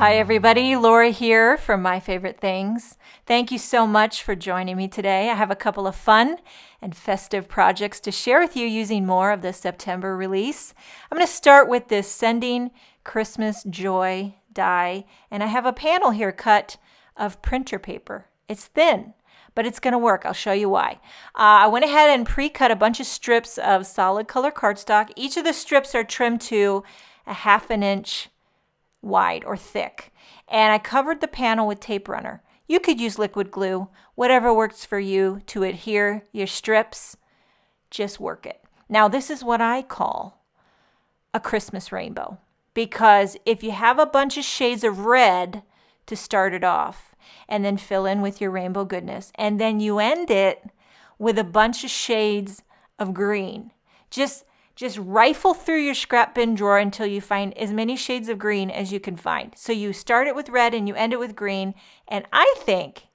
Hi everybody, Laura here from My Favorite Things. Thank you so much for joining me today. I have a couple of fun and festive projects to share with you using more of the September release. I'm going to start with this Sending Christmas Joy Die, and I have a panel here cut of printer paper. It's thin, but it's going to work. I'll show you why. I went ahead and pre-cut a bunch of strips of solid color cardstock. Each of the strips are trimmed to a 1/2 inch wide or thick, and I covered the panel with tape runner. You could use liquid glue, whatever works for you to adhere your strips, just work it. Now this is what I call a Christmas rainbow, because if you have a bunch of shades of red to start it off and then fill in with your rainbow goodness, and then you end it with a bunch of shades of green, just rifle through your scrap bin drawer until you find as many shades of green as you can find. So you start it with red and you end it with green. And I think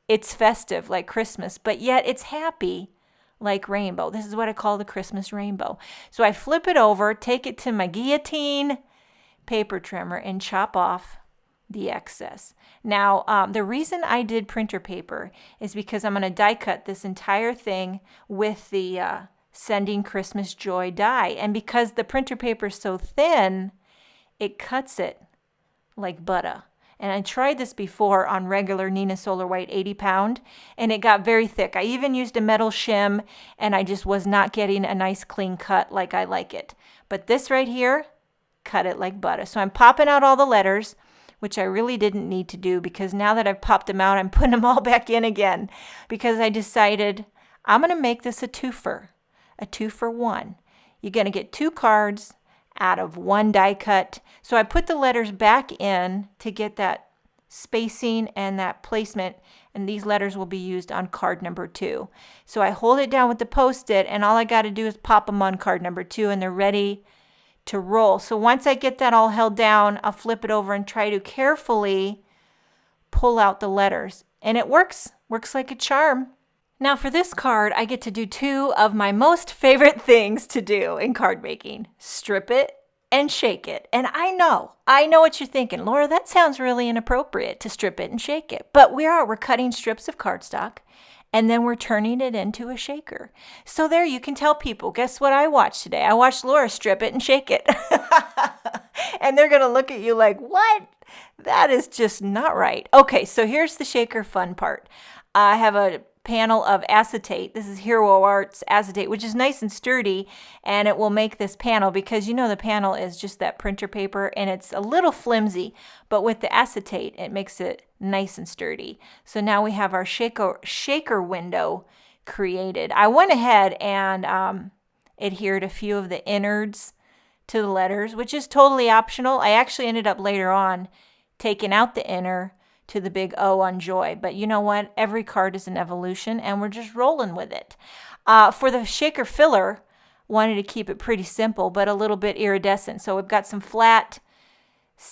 it's festive like Christmas, but yet it's happy like rainbow. This is what I call the Christmas rainbow. So I flip it over, take it to my guillotine paper trimmer and chop off the excess. Now, the reason I did printer paper is because I'm going to die cut this entire thing with the Sending Christmas Joy die. And because the printer paper is so thin, it cuts it like butter. And I tried this before on regular Nina Solar White 80 pound, and it got very thick. I even used a metal shim, and I just was not getting a nice clean cut like I like it. But this right here, cut it like butter. So I'm popping out all the letters, which I really didn't need to do, because now that I've popped them out, I'm putting them all back in again, because I decided I'm going to make this a twofer. A 2-for-1. You're going to get 2 cards out of 1 die cut. So I put the letters back in to get that spacing and that placement, and these letters will be used on card number 2. So I hold it down with the Post-it, and all I got to do is pop them on card number 2, and they're ready to roll. So once I get that all held down, I'll flip it over and try to carefully pull out the letters. And it works like a charm. Now for this card, I get to do 2 of my most favorite things to do in card making. Strip it and shake it. And I know what you're thinking. Laura, that sounds really inappropriate to strip it and shake it. But we're cutting strips of cardstock, and then we're turning it into a shaker. So there you can tell people, guess what I watched today? I watched Laura strip it and shake it. And they're going to look at you like, what? That is just not right. Okay, so here's the shaker fun part. I have a panel of acetate. This is Hero Arts acetate, which is nice and sturdy, and it will make this panel, because the panel is just that printer paper and it's a little flimsy, but with the acetate it makes it nice and sturdy. So now we have our shaker window created. I went ahead and adhered a few of the innards to the letters, which is totally optional. I actually ended up later on taking out the inner to the big O on joy. But you know what? Every card is an evolution, and we're just rolling with it. For the shaker filler, wanted to keep it pretty simple, but a little bit iridescent. So we've got some flat,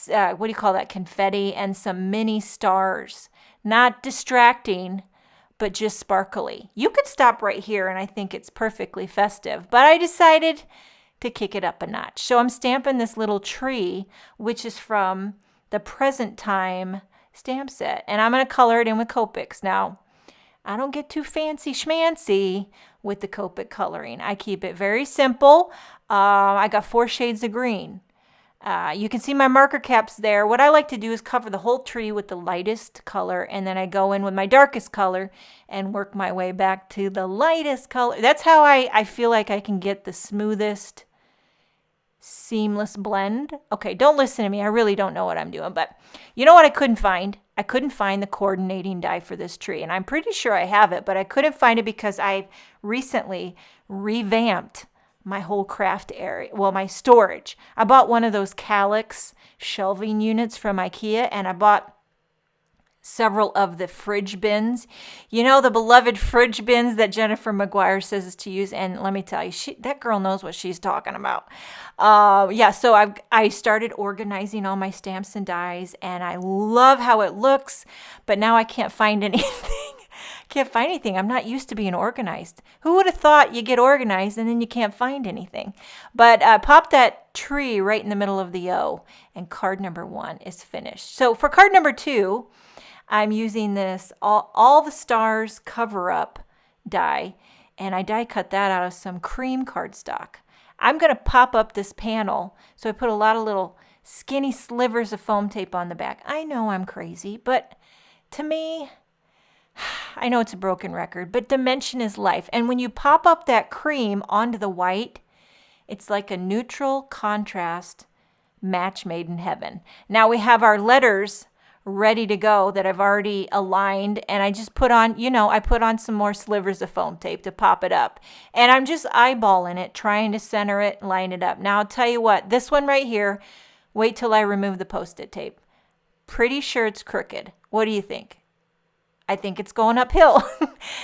confetti, and some mini stars. Not distracting, but just sparkly. You could stop right here, and I think it's perfectly festive. But I decided to kick it up a notch. So I'm stamping this little tree, which is from the present time stamp set, and I'm going to color it in with Copics. Now, I don't get too fancy schmancy with the Copic coloring. I keep it very simple. I got 4 shades of green. You can see my marker caps there. What I like to do is cover the whole tree with the lightest color, and then I go in with my darkest color and work my way back to the lightest color. That's how I feel like I can get the smoothest, seamless blend. Okay, don't listen to me. I really don't know what I'm doing, but you know what I couldn't find? I couldn't find the coordinating die for this tree, and I'm pretty sure I have it, but I couldn't find it because I've recently revamped my whole craft area, my storage. I bought one of those calyx shelving units from IKEA, and I bought several of the fridge bins. The beloved fridge bins that Jennifer McGuire says is to use. And let me tell you, that girl knows what she's talking about. So I started organizing all my stamps and dies, and I love how it looks, but now I can't find anything. Can't find anything. I'm not used to being organized. Who would have thought you get organized and then you can't find anything? But pop that tree right in the middle of the O, and card number 1 is finished. So for card number 2, I'm using this all the stars cover-up die, and I die cut that out of some cream cardstock. I'm going to pop up this panel, so I put a lot of little skinny slivers of foam tape on the back. I know I'm crazy, but to me, I know it's a broken record, but dimension is life. And when you pop up that cream onto the white, it's like a neutral contrast match made in heaven. Now we have our letters ready to go that I've already aligned, and I just put on, I put on some more slivers of foam tape to pop it up. And I'm just eyeballing it, trying to center it, line it up. Now I'll tell you what, this one right here, wait till I remove the Post-it tape. Pretty sure it's crooked. What do you think? I think it's going uphill.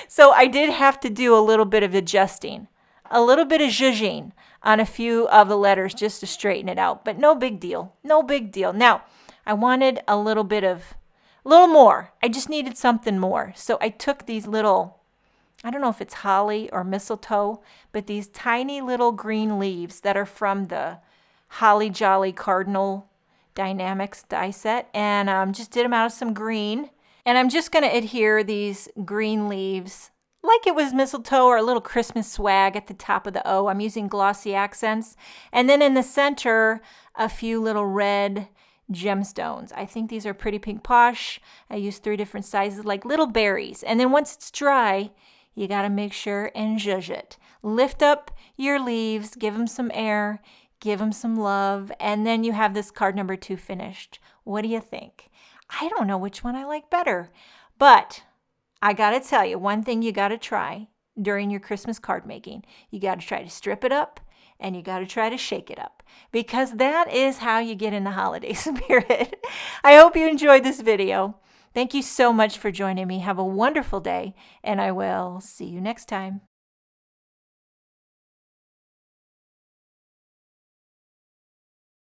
So I did have to do a little bit of adjusting, a little bit of zhuzhing on a few of the letters just to straighten it out, but no big deal. No big deal. Now, I wanted a little more. I just needed something more. So I took these little, I don't know if it's holly or mistletoe, but these tiny little green leaves that are from the Holly Jolly Cardinal Die-namics die set, and just did them out of some green. And I'm just going to adhere these green leaves like it was mistletoe or a little Christmas swag at the top of the O. I'm using glossy accents. And then in the center, a few little red gemstones. I think these are pretty pink posh. I use 3 different sizes, like little berries. And then once it's dry, you got to make sure and zhuzh it. Lift up your leaves, give them some air, give them some love, and then you have this card number 2 finished. What do you think? I don't know which one I like better, but I got to tell you, one thing you got to try during your Christmas card making, you got to try to strip it up, and you got to try to shake it up, because that is how you get in the holiday spirit. I hope you enjoyed this video. Thank you so much for joining me. Have a wonderful day, and I will see you next time.